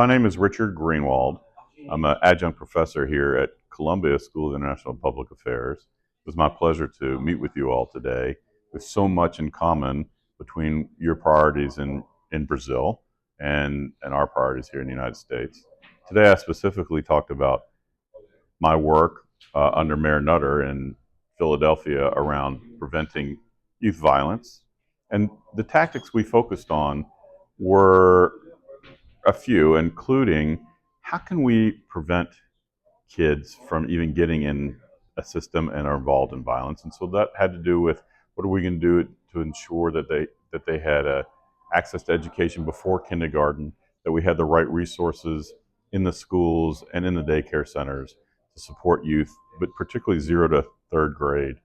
My name is Richard Greenwald. I'm an adjunct professor here at Columbia School of International Public Affairs. It was my pleasure to meet with you all today. There's so much in common between your priorities in Brazil and our priorities here in the United States. Today I specifically talked about my work under Mayor Nutter in Philadelphia around preventing youth violence. And the tactics we focused on were a few, including how can we prevent kids from even getting in a system and are involved in violence. And so that had to do with what are we going to do to ensure that they had access to education before kindergarten, that we had the right resources in the schools and in the daycare centers to support youth, but particularly 0 to 3rd grade,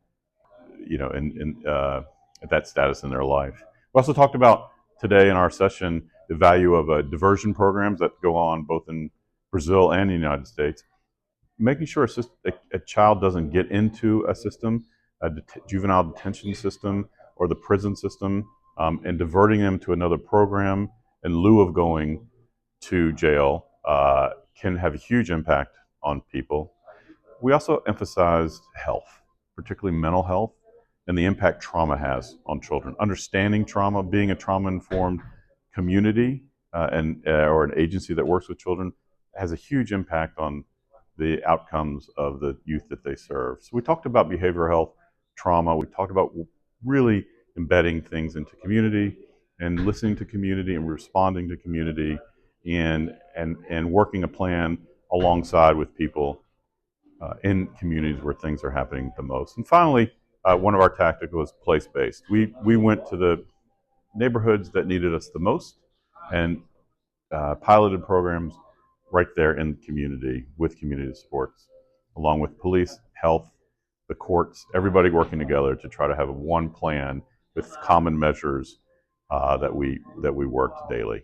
at that status in their life. We also talked about today in our session the value of diversion programs that go on both in Brazil and the United States, making sure a child doesn't get into a system, a juvenile detention system or the prison system, and diverting them to another program in lieu of going to jail can have a huge impact on people. We also emphasized health, particularly mental health, and the impact trauma has on children. Understanding trauma, being a trauma-informed community or an agency that works with children has a huge impact on the outcomes of the youth that they serve. So we talked about behavioral health, trauma. We talked about really embedding things into community and listening to community and responding to community and working a plan alongside with people in communities where things are happening the most. And finally, one of our tactics was place-based. We went to the neighborhoods that needed us the most and piloted programs right there in the community with community supports, along with police, health, the courts, everybody working together to try to have one plan with common measures that we worked daily.